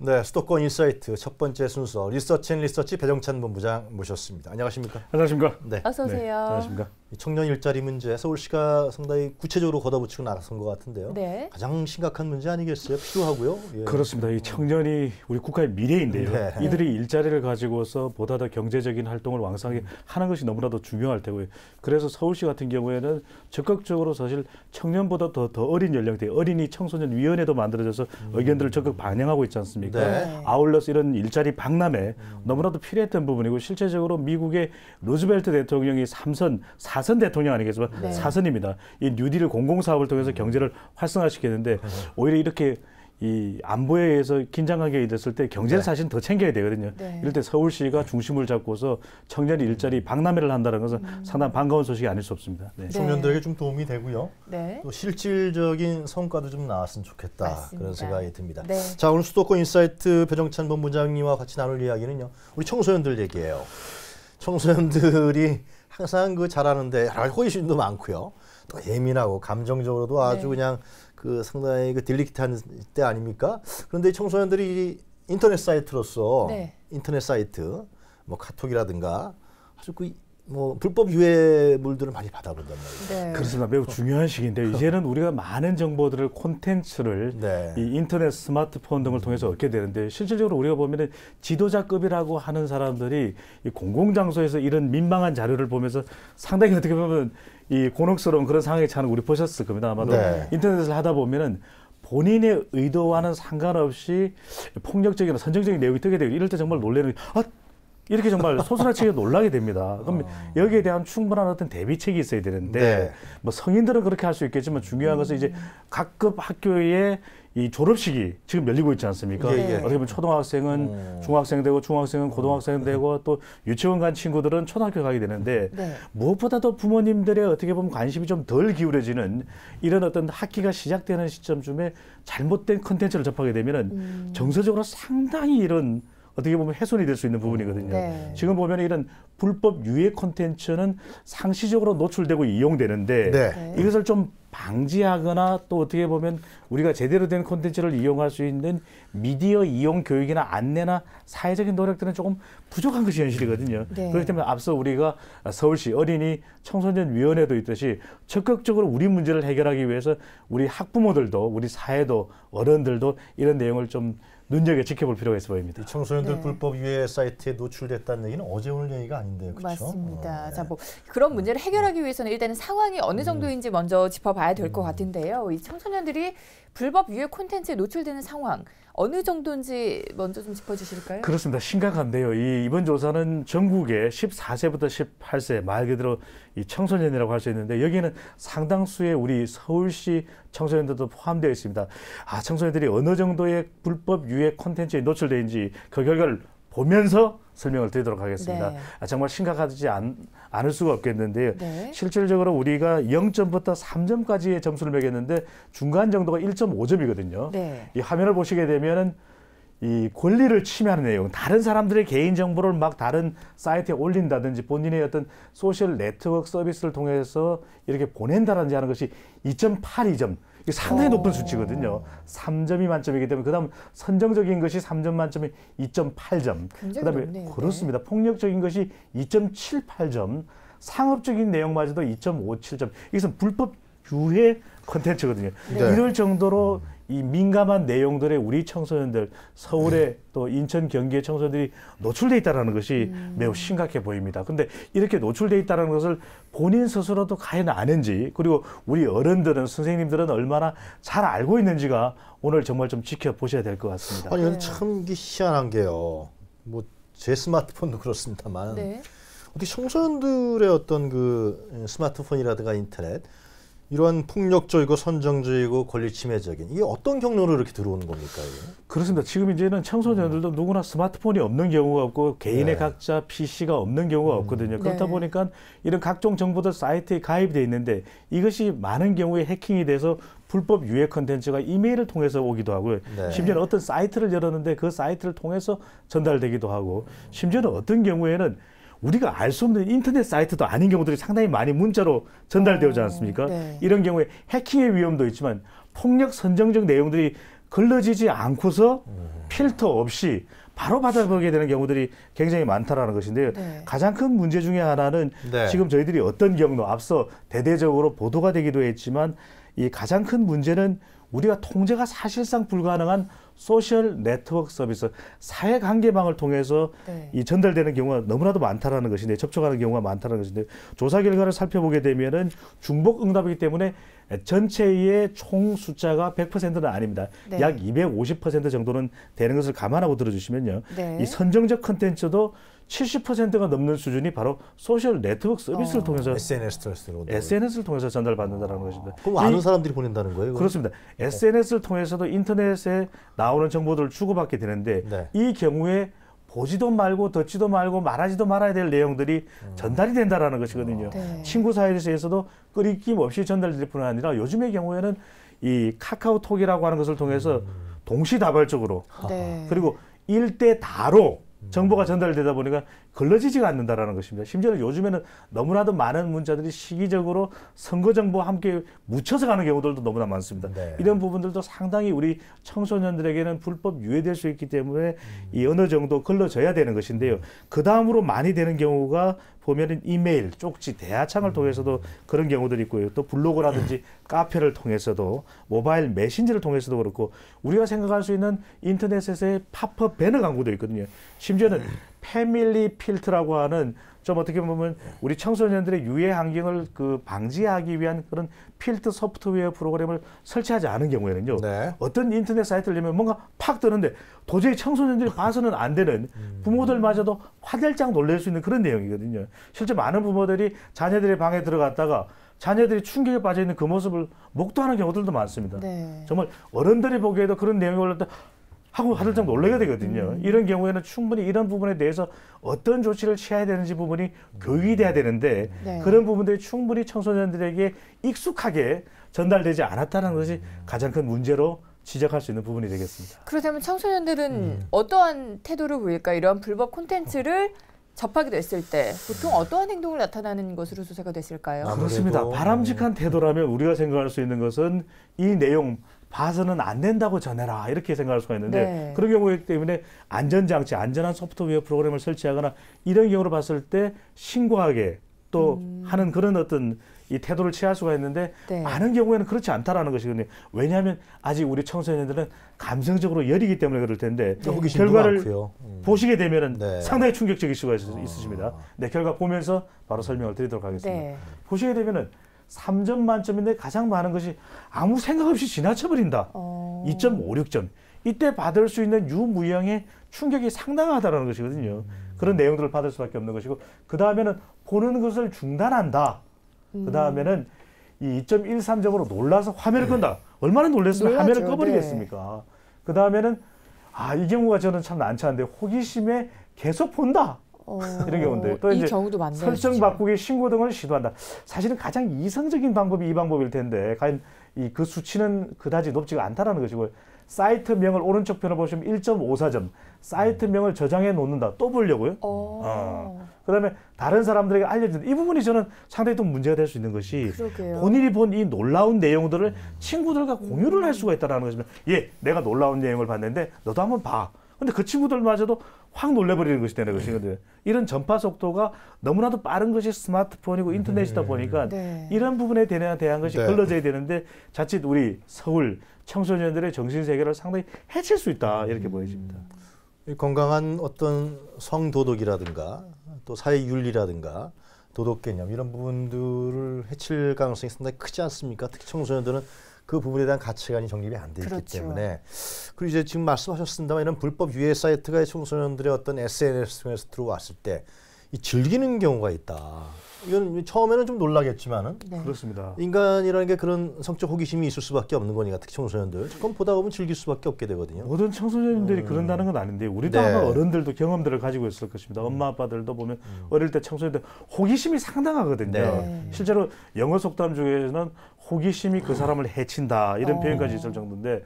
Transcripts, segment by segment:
네, 수도권 인사이트 첫 번째 순서 리서치 배정찬 본부장 모셨습니다. 안녕하십니까? 안녕하십니까? 네. 어서 오세요. 네, 안녕하십니까? 청년 일자리 문제 서울시가 상당히 구체적으로 걷어붙이고 나선 것 같은데요. 네. 가장 심각한 문제 아니겠어요? 필요하고요. 예. 그렇습니다. 이 청년이 우리 국가의 미래인데요. 네. 이들이 일자리를 가지고서 보다 더 경제적인 활동을 왕성하게 하는 것이 너무나도 중요할 테고요. 그래서 서울시 같은 경우에는 적극적으로 사실 청년보다 더 어린 연령대, 어린이 청소년 위원회도 만들어져서 의견들을 적극 반영하고 있지 않습니까? 네. 아울러서 이런 일자리 박람회 너무나도 필요했던 부분이고 실제적으로 미국의 루즈벨트 대통령이 4선 대통령 아니겠지만 네. 4선입니다. 이 뉴딜 공공사업을 통해서 경제를 활성화시켰는데 오히려 이렇게 이 안보에 의해서 긴장하게 됐을 때 경제를 네. 사실 더 챙겨야 되거든요. 네. 이럴 때 서울시가 중심을 잡고서 청년 일자리 박람회를 한다는 것은 상당히 반가운 소식이 아닐 수 없습니다. 네. 청년들에게 좀 도움이 되고요. 네. 또 실질적인 성과도 좀 나왔으면 좋겠다. 맞습니다. 그런 생각이 듭니다. 네. 자, 오늘 수도권 인사이트 배정찬 본부장님과 같이 나눌 이야기는요. 우리 청소년들 얘기예요. 청소년들이 항상 그 잘하는데 여러 가지 호기심도 많고요. 또 예민하고 감정적으로도 아주 네. 그냥 그 상당히 그 딜리키트한 때 아닙니까? 그런데 이 청소년들이 인터넷 사이트로서 네. 인터넷 사이트 뭐 카톡이라든가 아주 그 뭐 불법 유해물들을 많이 받아본단 말이에요. 네. 그렇습니다. 매우 중요한 시기인데 이제는 우리가 많은 정보들을 콘텐츠를 네. 이 인터넷 스마트폰 등을 통해서 얻게 되는데 실질적으로 우리가 보면은 지도자급이라고 하는 사람들이 이 공공장소에서 이런 민망한 자료를 보면서 상당히 어떻게 보면 이 곤혹스러운 그런 상황에 처하는 거 우리 보셨을 겁니다. 아마도 네. 인터넷을 하다 보면은 본인의 의도와는 상관없이 폭력적이나 선정적인 내용이 뜨게 되고 이럴 때 정말 놀라는 이렇게 정말 소스라치게 놀라게 됩니다. 그럼 여기에 대한 충분한 어떤 대비책이 있어야 되는데 네. 뭐 성인들은 그렇게 할 수 있겠지만 중요한 것은 이제 각급 학교의 이 졸업식이 지금 열리고 있지 않습니까? 예, 예. 어떻게 보면 초등학생은 중학생 되고 중학생은 고등학생 되고 또 유치원 간 친구들은 초등학교 가게 되는데 네. 무엇보다도 부모님들의 어떻게 보면 관심이 좀 덜 기울어지는 이런 어떤 학기가 시작되는 시점쯤에 잘못된 컨텐츠를 접하게 되면은 정서적으로 상당히 이런 어떻게 보면 훼손이 될 수 있는 부분이거든요. 네. 지금 보면 이런 불법 유해 콘텐츠는 상시적으로 노출되고 이용되는데 네. 이것을 좀 방지하거나 또 어떻게 보면 우리가 제대로 된 콘텐츠를 이용할 수 있는 미디어 이용 교육이나 안내나 사회적인 노력들은 조금 부족한 것이 현실이거든요. 네. 그렇기 때문에 앞서 우리가 서울시 어린이 청소년 위원회도 있듯이 적극적으로 우리 문제를 해결하기 위해서 우리 학부모들도 우리 사회도 어른들도 이런 내용을 좀 눈여겨 지켜볼 필요가 있어 보입니다. 이 청소년들 네. 불법 유해 사이트에 노출됐다는 얘기는 어제 오늘 얘기가 아닌데요, 그렇죠? 맞습니다. 자, 뭐 그런 문제를 해결하기 위해서는 일단은 상황이 어느 정도인지 먼저 짚어봐야 될 것 같은데요. 이 청소년들이 불법 유해 콘텐츠에 노출되는 상황 어느 정도인지 먼저 좀 짚어주실까요? 그렇습니다. 심각한데요. 이번 조사는 전국의 14세부터 18세 말 그대로 이 청소년이라고 할 수 있는데 여기에는 상당수의 우리 서울시 청소년들도 포함되어 있습니다. 청소년들이 어느 정도의 불법 유해 콘텐츠에 노출되어 있는지 그 결과를 보면서 설명을 드리도록 하겠습니다. 네. 정말 심각하지 않을 수가 없겠는데요. 네. 실질적으로 우리가 0점부터 3점까지의 점수를 매겼는데 중간 정도가 1.5점이거든요. 네. 이 화면을 보시게 되면은 이 권리를 침해하는 내용, 다른 사람들의 개인 정보를 막 다른 사이트에 올린다든지 본인의 어떤 소셜 네트워크 서비스를 통해서 이렇게 보낸다든지 하는 것이 2.82점. 이게 상당히 높은 수치거든요. 3점이 만점이기 때문에 그다음 선정적인 것이 3점 만점에 2.8점. 굉장히 그다음에 높네요. 그렇습니다. 폭력적인 것이 2.78점. 상업적인 내용마저도 2.57점. 이것은 불법 유해 콘텐츠거든요. 네. 이럴 정도로 이 민감한 내용들에 우리 청소년들, 서울의 또 인천, 경기의 청소년들이 노출돼 있다는 것이 매우 심각해 보입니다. 그런데 이렇게 노출돼 있다는 것을 본인 스스로도 과연 아는지, 그리고 우리 어른들은, 선생님들은 얼마나 잘 알고 있는지가 오늘 정말 좀 지켜보셔야 될 것 같습니다. 아니, 근데 네. 참 이게 희한한 게요. 뭐 제 스마트폰도 그렇습니다만 네. 어떻게 청소년들의 어떤 그 스마트폰이라든가 인터넷 이러한 폭력적이고 선정적이고 권리 침해적인 이게 어떤 경로로 이렇게 들어오는 겁니까? 이게? 그렇습니다. 지금 이제는 청소년들도 누구나 스마트폰이 없는 경우가 없고 개인의 네. 각자 PC가 없는 경우가 없거든요. 그렇다 네. 보니까 이런 각종 정보들 사이트에 가입이 돼 있는데 이것이 많은 경우에 해킹이 돼서 불법 유해 컨텐츠가 이메일을 통해서 오기도 하고요. 네. 심지어는 어떤 사이트를 열었는데 그 사이트를 통해서 전달되기도 하고 심지어는 어떤 경우에는 우리가 알 수 없는 인터넷 사이트도 아닌 경우들이 상당히 많이 문자로 전달되지 않습니까? 네. 이런 경우에 해킹의 위험도 있지만 폭력 선정적 내용들이 걸러지지 않고서 필터 없이 바로 받아보게 되는 경우들이 굉장히 많다라는 것인데요. 네. 가장 큰 문제 중에 하나는 네. 지금 저희들이 어떤 경로 앞서 대대적으로 보도가 되기도 했지만 이 가장 큰 문제는 우리가 통제가 사실상 불가능한 소셜 네트워크 서비스, 사회관계망을 통해서 네. 이 전달되는 경우가 너무나도 많다라는 것인데 접촉하는 경우가 많다는 것인데 조사 결과를 살펴보게 되면은 중복 응답이기 때문에 전체의 총 숫자가 100%는 아닙니다. 네. 약 250% 정도는 되는 것을 감안하고 들어주시면요. 네. 이 선정적 컨텐츠도 70%가 넘는 수준이 바로 소셜 네트워크 서비스를 통해서 SNS를 통해서 전달받는다는 것입니다. 그럼 아는 사람들이 보낸다는 거예요? 그렇습니다. SNS를 통해서도 인터넷에 나오는 정보들을 주고받게 되는데 네. 이 경우에 보지도 말고 듣지도 말고 말하지도 말아야 될 내용들이 전달이 된다라는 것이거든요. 네. 친구 사이에서도 끊김 없이 전달될 뿐 아니라 요즘의 경우에는 이 카카오톡이라고 하는 것을 통해서 동시다발적으로 네. 그리고 일대다로 정보가 전달되다 보니까 걸러지지가 않는다라는 것입니다. 심지어는 요즘에는 너무나도 많은 문자들이 시기적으로 선거 정보와 함께 묻혀서 가는 경우들도 너무나 많습니다. 네. 이런 부분들도 상당히 우리 청소년들에게는 불법 유예될 수 있기 때문에 이 어느 정도 걸러져야 되는 것인데요. 그 다음으로 많이 되는 경우가 보면은 이메일, 쪽지, 대화창을 통해서도 그런 경우들이 있고요. 또 블로그라든지 카페를 통해서도 모바일 메신저를 통해서도 그렇고 우리가 생각할 수 있는 인터넷에서의 팝업 배너 광고도 있거든요. 심지어는 패밀리 필터라고 하는 좀 어떻게 보면 우리 청소년들의 유해 환경을 방지하기 위한 그런 필터 소프트웨어 프로그램을 설치하지 않은 경우에는요. 네. 어떤 인터넷 사이트를 열면 뭔가 팍 뜨는데 도저히 청소년들이 봐서는 안 되는 부모들마저도 화들짝 놀랄 수 있는 그런 내용이거든요. 실제 많은 부모들이 자녀들의 방에 들어갔다가 자녀들이 충격에 빠져 있는 그 모습을 목도하는 경우들도 많습니다. 네. 정말 어른들이 보기에도 그런 내용이 올랐다 하고 화들짝 놀라게 되거든요. 이런 경우에는 충분히 이런 부분에 대해서 어떤 조치를 취해야 되는지 부분이 교육이 돼야 되는데 네. 그런 부분들이 충분히 청소년들에게 익숙하게 전달되지 않았다는 것이 가장 큰 문제로 지적할 수 있는 부분이 되겠습니다. 그렇다면 청소년들은 어떠한 태도를 보일까? 이러한 불법 콘텐츠를 접하게 됐을 때 보통 어떠한 행동을 나타나는 것으로 조사가 됐을까요? 그렇습니다. 바람직한 태도라면 우리가 생각할 수 있는 것은 이 내용 봐서는 안 된다고 전해라 이렇게 생각할 수가 있는데 네. 그런 경우이기 때문에 안전장치, 안전한 소프트웨어 프로그램을 설치하거나 이런 경우를 봤을 때 신고하게 또 하는 그런 어떤 이 태도를 취할 수가 있는데 네. 많은 경우에는 그렇지 않다라는 것이거든요. 왜냐하면 아직 우리 청소년들은 감성적으로 여리기 때문에 그럴 텐데 호기심도 결과를 많고요. 보시게 되면은 네. 상당히 충격적일 수가 있으십니다. 네, 결과 보면서 바로 설명을 드리도록 하겠습니다. 네. 보시게 되면은 3점 만점인데 가장 많은 것이 아무 생각 없이 지나쳐버린다. 2.56점. 이때 받을 수 있는 유무형의 충격이 상당하다는 것이거든요. 그런 내용들을 받을 수밖에 없는 것이고 그 다음에는 보는 것을 중단한다. 그 다음에는 이 2.13점으로 놀라서 화면을 끈다. 얼마나 놀랐으면 놀라죠. 화면을 꺼버리겠습니까? 그 다음에는 이 경우가 저는 참 난처한데 호기심에 계속 본다. 이런 경우인데 또 이 이제 경우도 많네요. 설정 진짜. 바꾸기 신고 등을 시도한다. 사실은 가장 이성적인 방법이 이 방법일 텐데 과연 그 수치는 그다지 높지가 않다라는 것이고 사이트명을 오른쪽 편을 보시면 1.54점 사이트명을 저장해 놓는다. 또 보려고요. 그다음에 다른 사람들에게 알려준다. 이 부분이 저는 상당히 또 문제가 될 수 있는 것이 그러게요. 본인이 본 이 놀라운 내용들을 친구들과 공유를 할 수가 있다는 것입니다. 내가 놀라운 내용을 봤는데 너도 한번 봐. 근데 그 친구들마저도 확 놀래버리는 것이 되는 것이거든요. 이런 전파 속도가 너무나도 빠른 것이 스마트폰이고 인터넷이다 보니까 네. 이런 부분에 대한 것이 네. 걸러져야 되는데 자칫 우리 서울 청소년들의 정신세계를 상당히 해칠 수 있다 이렇게 보여집니다. 이 건강한 어떤 성도덕이라든가 또 사회윤리라든가 도덕개념 이런 부분들을 해칠 가능성이 상당히 크지 않습니까? 특히 청소년들은 그 부분에 대한 가치관이 정립이 안 돼 있기 그렇죠. 때문에 그리고 이제 지금 말씀하셨습니다만 이런 불법 유해 사이트가 청소년들의 어떤 SNS 통해서 들어왔을 때 이 즐기는 경우가 있다. 이건 처음에는 좀 놀라겠지만은 네. 그렇습니다. 인간이라는 게 그런 성적 호기심이 있을 수밖에 없는 거니까 특히 청소년들 그건 보다 보면 즐길 수밖에 없게 되거든요. 모든 청소년들이 그런다는 건 아닌데 우리도 네. 아마 어른들도 경험들을 가지고 있을 것입니다. 엄마 아빠들도 보면 어릴 때 청소년들 호기심이 상당하거든요. 네. 실제로 영어 속담 중에는 호기심이 그 사람을 해친다 이런 표현까지 있을 정도인데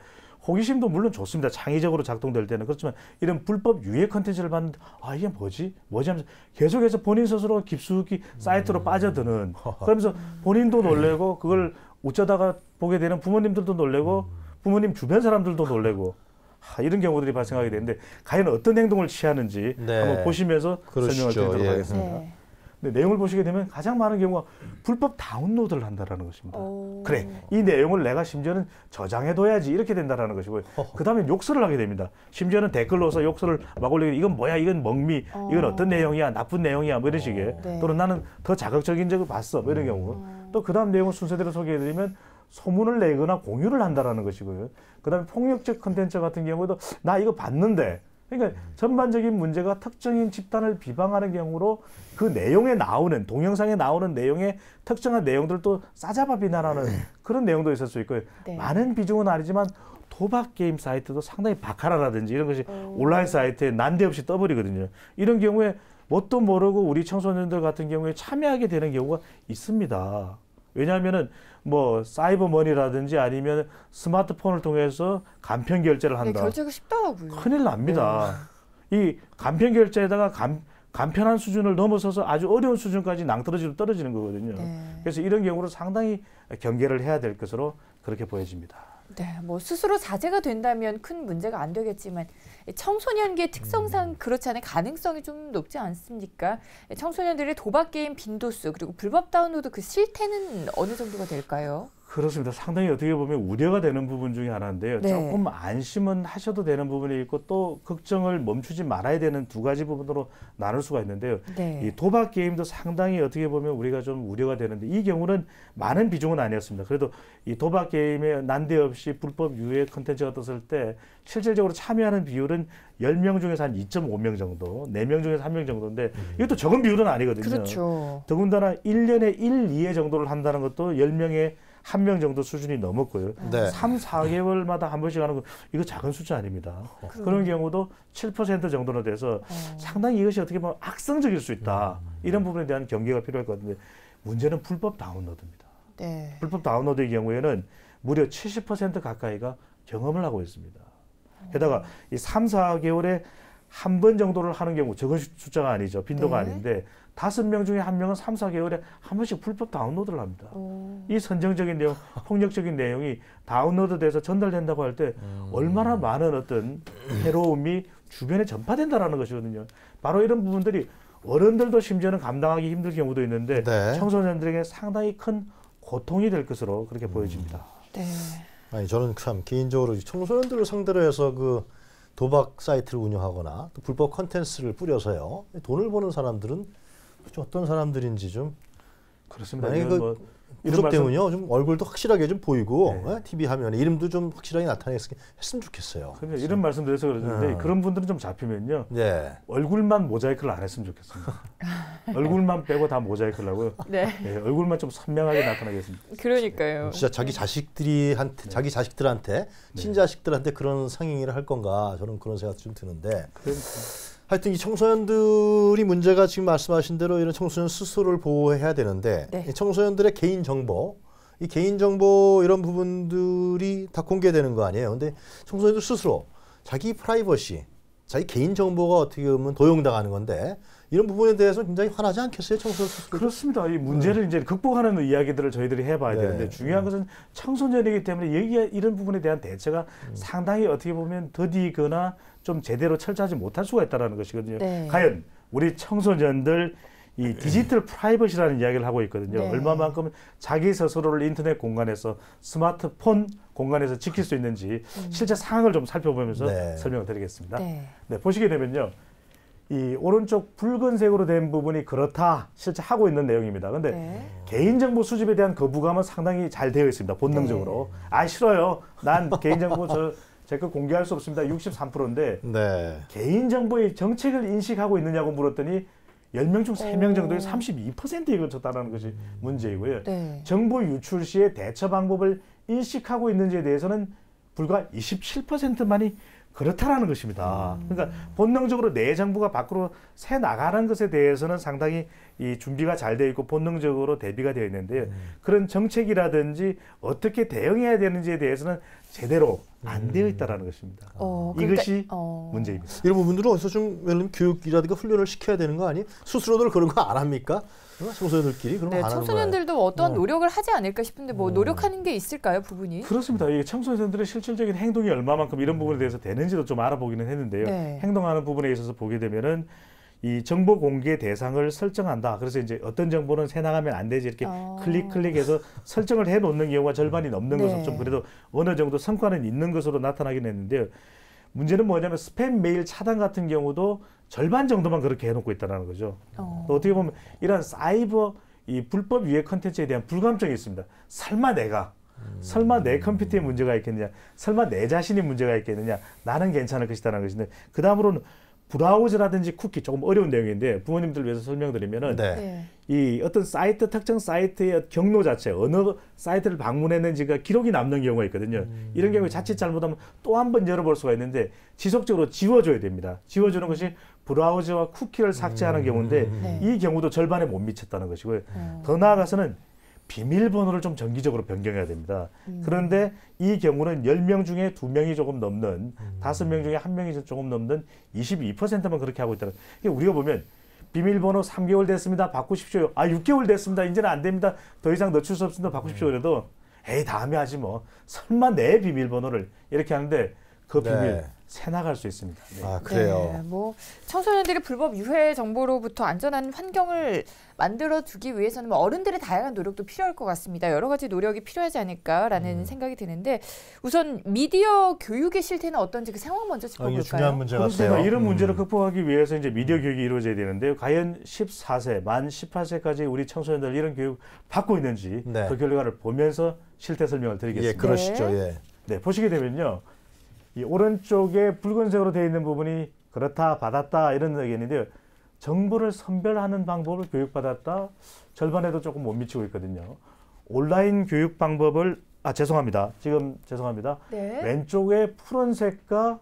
호기심도 물론 좋습니다. 창의적으로 작동될 때는. 그렇지만 이런 불법 유해 컨텐츠를 봤는데 이게 뭐지 하면서 계속해서 본인 스스로 깊숙이 사이트로 빠져드는 그러면서 본인도 놀래고 그걸 어쩌다가 보게 되는 부모님들도 놀래고 부모님 주변 사람들도 놀래고 이런 경우들이 발생하게 되는데 과연 어떤 행동을 취하는지 네. 한번 보시면서 그러시죠. 설명을 드리도록 예. 하겠습니다. 네. 근데 내용을 보시게 되면 가장 많은 경우가 불법 다운로드를 한다라는 것입니다. 오. 그래, 이 내용을 내가 심지어는 저장해둬야지 이렇게 된다라는 것이고요. 그 다음에 욕설을 하게 됩니다. 심지어는 댓글로서 욕설을 막 올리고 이건 뭐야, 이건 멍미, 이건 어떤 내용이야, 나쁜 내용이야, 뭐 이런 식의. 네. 또는 나는 더 자극적인 적을 봤어, 뭐 이런 경우. 또 그 다음 내용을 순서대로 소개해드리면 소문을 내거나 공유를 한다라는 것이고요. 그 다음에 폭력적 컨텐츠 같은 경우도 나 이거 봤는데, 그러니까 전반적인 문제가 특정인 집단을 비방하는 경우로 그 내용에 나오는 동영상에 나오는 내용의 특정한 내용들도 싸잡아 비난하는 그런 내용도 있을 수 있고요. 네. 많은 비중은 아니지만 도박 게임 사이트도 상당히 바카라라든지 이런 것이 온라인 사이트에 난데없이 떠버리거든요. 이런 경우에 뭣도 모르고 우리 청소년들 같은 경우에 참여하게 되는 경우가 있습니다. 왜냐하면은 뭐 사이버머니라든지 아니면 스마트폰을 통해서 간편 결제를 네, 한다. 결제가 쉽더라고요. 큰일 납니다. 이 간편 결제에다가 간편한 수준을 넘어서서 아주 어려운 수준까지 낭떠러지로 떨어지는 거거든요. 네. 그래서 이런 경우로 상당히 경계를 해야 될 것으로 그렇게 보여집니다. 네, 뭐 스스로 자제가 된다면 큰 문제가 안 되겠지만 청소년기의 특성상 그렇지 않은 가능성이 좀 높지 않습니까? 청소년들의 도박 게임 빈도수 그리고 불법 다운로드 그 실태는 어느 정도가 될까요? 그렇습니다. 상당히 어떻게 보면 우려가 되는 부분 중에 하나인데요. 네. 조금 안심은 하셔도 되는 부분이 있고 또 걱정을 멈추지 말아야 되는 두 가지 부분으로 나눌 수가 있는데요. 네. 이 도박 게임도 상당히 어떻게 보면 우리가 좀 우려가 되는데 이 경우는 많은 비중은 아니었습니다. 그래도 이 도박 게임에 난데없이 불법 유해 콘텐츠가 떴을 때 실질적으로 참여하는 비율은 10명 중에서 한 2.5명 정도, 4명 중에서 1명 정도인데 이것도 적은 비율은 아니거든요. 그렇죠. 더군다나 1년에 1, 2회 정도를 한다는 것도 10명에 1명 정도 수준이 넘었고요. 네. 3, 4개월마다 한 번씩 하는 거 이거 작은 숫자 아닙니다. 그런 경우도 7% 정도나 돼서 상당히 이것이 어떻게 보면 악성적일 수 있다. 이런 부분에 대한 경계가 필요할 것 같은데 문제는 불법 다운로드입니다. 네. 불법 다운로드의 경우에는 무려 70% 가까이가 경험을 하고 있습니다. 게다가 이 3, 4개월에 한 번 정도를 하는 경우 적은 숫자가 아니죠. 빈도가 네. 아닌데 5명 중에 1명은 3, 4개월에 한 번씩 불법 다운로드를 합니다. 이 선정적인 내용, 폭력적인 내용이 다운로드돼서 전달된다고 할 때 얼마나 많은 어떤 해로움이 주변에 전파된다라는 것이거든요. 바로 이런 부분들이 어른들도 심지어는 감당하기 힘들 경우도 있는데 네. 청소년들에게 상당히 큰 고통이 될 것으로 그렇게 보여집니다. 네. 아니 저는 참 개인적으로 청소년들을 상대로 해서 그 도박 사이트를 운영하거나 또 불법 컨텐츠를 뿌려서요 돈을 버는 사람들은 좀 어떤 사람들인지 좀 그렇습니다. 아니, 이건 그 뭐 이런 말씀 구속되면요 좀 얼굴도 확실하게 좀 보이고 네. TV 화면에 이름도 좀 확실하게 나타냈으면 좋겠어요. 그러니까 이런 말씀드려서 그러는데 그런 분들은 좀 잡히면요 네. 얼굴만 모자이크를 안 했으면 좋겠습니다. 얼굴만 빼고 다 모자이크를 하고요. 네. 네, 얼굴만 좀 선명하게 나타나겠습니다. 그러니까요. 진짜 자기 자기 자식들한테 친자식들한테 그런 상행위를 할 건가 저는 그런 생각이 좀 드는데 하여튼 이 청소년들이 문제가 지금 말씀하신 대로 이런 청소년 스스로를 보호해야 되는데 네. 이 청소년들의 개인 정보 이 개인 정보 이런 부분들이 다 공개되는 거 아니에요. 근데 청소년들 스스로 자기 프라이버시 자기 개인 정보가 어떻게 보면 도용당하는 건데 이런 부분에 대해서 굉장히 화나지 않겠어요, 청소년 스스로? 그렇습니다. 이 문제를 이제 극복하는 이야기들을 저희들이 해봐야 네. 되는데 중요한 것은 청소년이기 때문에 이런 부분에 대한 대처가 상당히 어떻게 보면 더디거나 좀 제대로 철저하지 못할 수가 있다는 것이거든요. 네. 과연 우리 청소년들 이 디지털 프라이버시라는 이야기를 하고 있거든요. 네. 얼마만큼 자기 스스로를 인터넷 공간에서 스마트폰 공간에서 지킬 수 있는지 실제 상황을 좀 살펴보면서 네. 설명을 드리겠습니다. 네. 네, 보시게 되면요. 이 오른쪽 붉은색으로 된 부분이 그렇다 실제 하고 있는 내용입니다. 근데 네. 개인정보 수집에 대한 거부감은 상당히 잘 되어 있습니다. 본능적으로. 아 싫어요. 난 개인정보 제 거 공개할 수 없습니다. 63%인데 네. 개인정보의 정책을 인식하고 있느냐고 물었더니 10명 중 3명 정도의 32%에 그쳤다는 것이 문제이고요. 네. 정보 유출 시에 대처 방법을 인식하고 있는지에 대해서는 불과 27%만이 그렇다라는 것입니다. 그러니까 본능적으로 내 정보가 밖으로 새 나가는 것에 대해서는 상당히 이 준비가 잘 되어 있고 본능적으로 대비가 되어 있는데요. 그런 정책이라든지 어떻게 대응해야 되는지에 대해서는 제대로 안 되어 있다라는 것입니다. 이것이 문제입니다. 이런 부분들은 어디서 좀 예를 들면 교육이라든가 훈련을 시켜야 되는 거 아니? 스스로들 그런 거 안 합니까? 청소년들끼리 그런 거 안 하는 거예요. 청소년들도 어떤 노력을 하지 않을까 싶은데 뭐 노력하는 게 있을까요, 부분이? 그렇습니다. 이 청소년들의 실질적인 행동이 얼마만큼 이런 부분에 대해서 되는지도 좀 알아보기는 했는데요. 네. 행동하는 부분에 있어서 보게 되면은 이 정보 공개 대상을 설정한다. 그래서 이제 어떤 정보는 새 나가면 안 되지 이렇게 클릭해서 설정을 해 놓는 경우가 절반이 넘는 것으로 좀 그래도 어느 정도 성과는 있는 것으로 나타나긴 했는데요. 문제는 뭐냐면 스팸 메일 차단 같은 경우도 절반 정도만 그렇게 해놓고 있다는 거죠. 또 어떻게 보면 이런 사이버 이 불법 유해 컨텐츠에 대한 불감증이 있습니다. 설마 내 컴퓨터에 문제가 있겠느냐, 설마 내 자신이 문제가 있겠느냐, 나는 괜찮을 것이다라는 것인데 그 다음으로는 브라우저라든지 쿠키 조금 어려운 내용인데 부모님들 위해서 설명드리면은 이 어떤 사이트 특정 사이트의 경로 자체 어느 사이트를 방문했는지가 기록이 남는 경우가 있거든요. 이런 경우에 자칫 잘못하면 또 한 번 열어볼 수가 있는데 지속적으로 지워줘야 됩니다. 지워주는 것이 브라우저와 쿠키를 삭제하는 경우인데 이 경우도 절반에 못 미쳤다는 것이고요. 더 나아가서는 비밀번호를 좀 정기적으로 변경해야 됩니다. 그런데 이 경우는 10명 중에 2명이 조금 넘는 5명 중에 1명이 조금 넘는 22%만 그렇게 하고 있다는. 그러니까 우리가 보면 비밀번호 3개월 됐습니다. 바꾸십시오. 6개월 됐습니다. 이제는 안 됩니다. 더 이상 늦출 수 없습니다. 바꾸십시오. 그래도 에이 다음에 하지 뭐. 설마 내 비밀번호를 이렇게 하는데 그 비밀 새 나갈 수 있습니다. 아 그래요. 네, 뭐 청소년들이 불법 유해 정보로부터 안전한 환경을 만들어주기 위해서는 뭐 어른들의 다양한 노력도 필요할 것 같습니다. 여러 가지 노력이 필요하지 않을까라는 생각이 드는데 우선 미디어 교육의 실태는 어떤지 그 상황 먼저 짚어볼까요? 이게 중요한 문제 같아요. 이런 문제를 극복하기 위해서 이제 미디어 교육이 이루어져야 되는데요. 과연 14세, 만 18세까지 우리 청소년들 이런 교육 받고 있는지 그 결과를 보면서 실태 설명을 드리겠습니다. 예, 그러시죠. 네, 보시게 되면요. 이 오른쪽에 붉은색으로 되어 있는 부분이 그렇다, 받았다 이런 의견인데요. 정보를 선별하는 방법을 교육받았다. 절반에도 조금 못 미치고 있거든요. 온라인 교육 방법을 죄송합니다. 왼쪽에 푸른색과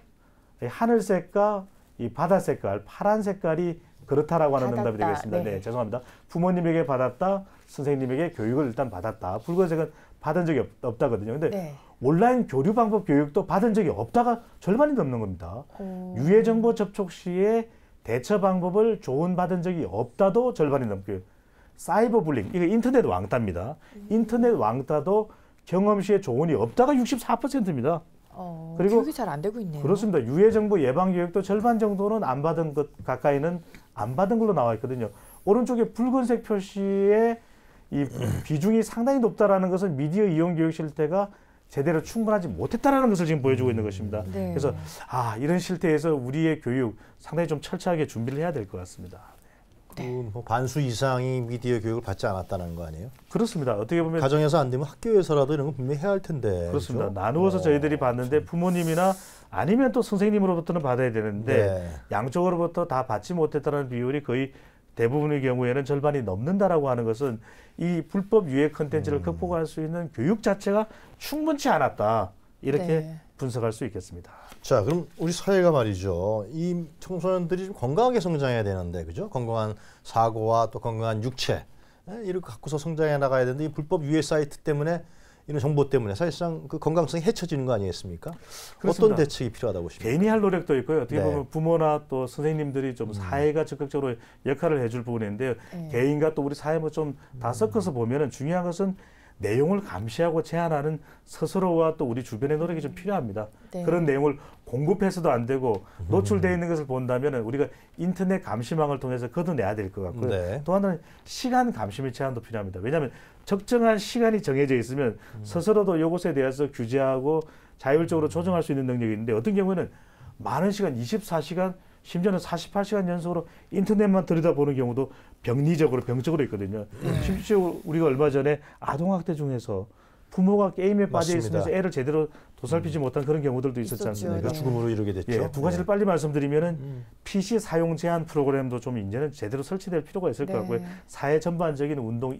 하늘색과 이 바다 색깔, 파란 색깔이 그렇다라고 하는 응답이 되겠습니다. 네, 죄송합니다. 부모님에게 받았다, 선생님에게 교육을 일단 받았다. 붉은색은 받은 적이 없다거든요. 근데 온라인 교류 방법 교육도 받은 적이 없다가 절반이 넘는 겁니다. 유해 정보 접촉 시에 대처 방법을 조언받은 적이 없다도 절반이 넘고요. 사이버 불링, 이거 인터넷 왕따입니다. 인터넷 왕따도 경험 시에 조언이 없다가 64%입니다. 그리고 교육이 잘 안 되고 있네요. 그렇습니다. 유해 정보 예방 교육도 절반 정도는 안 받은 것 가까이는 안 받은 걸로 나와 있거든요. 오른쪽에 붉은색 표시에 이 비중이 상당히 높다라는 것은 미디어 이용 교육 실태가 제대로 충분하지 못했다라는 것을 지금 보여주고 있는 것입니다. 그래서 이런 실태에서 우리의 교육 상당히 좀 철저하게 준비를 해야 될 것 같습니다. 뭐 반수 이상이 미디어 교육을 받지 않았다는 거 아니에요? 그렇습니다. 어떻게 보면 가정에서 안 되면 학교에서라도 이런 거 분명히 해야 할 텐데. 그렇습니다. 그렇죠? 나누어서 저희들이 받는데 부모님이나 아니면 또 선생님으로부터는 받아야 되는데 양쪽으로부터 다 받지 못했다는 비율이 거의 대부분의 경우에는 절반이 넘는다라고 하는 것은 이 불법 유해 컨텐츠를 극복할 수 있는 교육 자체가 충분치 않았다. 이렇게 분석할 수 있겠습니다. 자, 그럼 우리 사회가 말이죠. 이 청소년들이 좀 건강하게 성장해야 되는데, 그죠? 건강한 사고와 또 건강한 육체 이렇게 갖고서 성장해 나가야 되는데 이 불법 유해 사이트 때문에 이런 정보 때문에 사실상 그 건강성이 해쳐지는 거 아니겠습니까? 그렇습니다. 어떤 대책이 필요하다고 보십니까? 개인이 할 노력도 있고요. 어떻게 보면 부모나 또 선생님들이 좀 사회가 적극적으로 역할을 해줄 부분인데요. 개인과 또 우리 사회 뭐 좀 다 섞어서 보면은 중요한 것은 내용을 감시하고 제한하는 스스로와 또 우리 주변의 노력이 좀 필요합니다. 그런 내용을 공급해서도 안 되고 노출되어 있는 것을 본다면 우리가 인터넷 감시망을 통해서 걷어내야 될 것 같고요. 또 하나는 시간 감시 및 제한도 필요합니다. 왜냐하면 적정한 시간이 정해져 있으면 스스로도 이것에 대해서 규제하고 자율적으로 조정할 수 있는 능력이 있는데 어떤 경우에는 많은 시간, 24시간, 심지어는 48시간 연속으로 인터넷만 들여다보는 경우도 병적으로 있거든요. 심지어 우리가 얼마 전에 아동학대 중에서 부모가 게임에 빠져 있으면서 애를 제대로 도살피지 못한 그런 경우들도 있었지 않습니까? 죽음으로 이르게 됐죠. 두 가지를 빨리 말씀드리면은 PC 사용 제한 프로그램도 좀 이제는 제대로 설치될 필요가 있을 것 같고요. 사회 전반적인 운동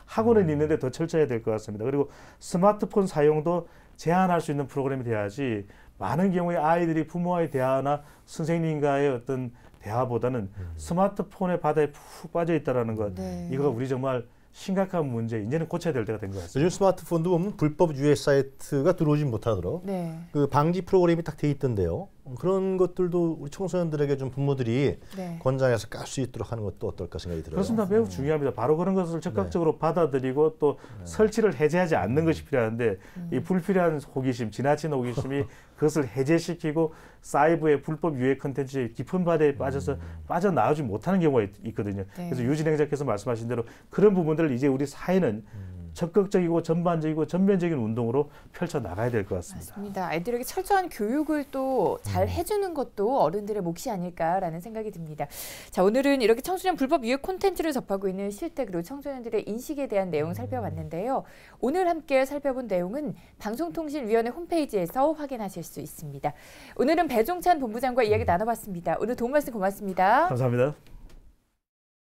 학원은 있는데 더 철저해야 될 것 같습니다. 그리고 스마트폰 사용도 제한할 수 있는 프로그램이 돼야지 많은 경우에 아이들이 부모와의 대화나 선생님과의 어떤 대화보다는 스마트폰의 바다에 푹 빠져 있다라는 것, 이거가 우리 정말 심각한 문제 이제는 고쳐야 될 때가 된 것 같습니다. 요즘 스마트폰도 보면 불법 유해 사이트가 들어오지 못하도록 네. 그 방지 프로그램이 딱 돼 있던데요. 그런 것들도 우리 청소년들에게 좀 부모들이 네. 권장해서 깔 수 있도록 하는 것도 어떨까 생각이 들어요. 그렇습니다. 매우 중요합니다. 바로 그런 것을 적극적으로 받아들이고 또 설치를 해제하지 않는 것이 필요한데 이 불필요한 호기심, 지나친 호기심이 그것을 해제시키고 사이버의 불법 유해 컨텐츠의 깊은 바다에 빠져서 빠져나오지 못하는 경우가 있거든요. 네. 그래서 유진행자께서 말씀하신 대로 그런 부분들을 이제 우리 사회는 적극적이고 전반적이고 전면적인 운동으로 펼쳐 나가야 될 것 같습니다. 맞습니다. 아이들에게 철저한 교육을 또 잘 해주는 것도 어른들의 몫이 아닐까라는 생각이 듭니다. 자, 오늘은 이렇게 청소년 불법 유해 콘텐츠를 접하고 있는 실태 그리고 청소년들의 인식에 대한 내용 살펴봤는데요. 오늘 함께 살펴본 내용은 방송통신위원회 홈페이지에서 확인하실 수 있습니다. 오늘은 배종찬 본부장과 이야기 나눠봤습니다. 오늘 도움 말씀 고맙습니다. 감사합니다.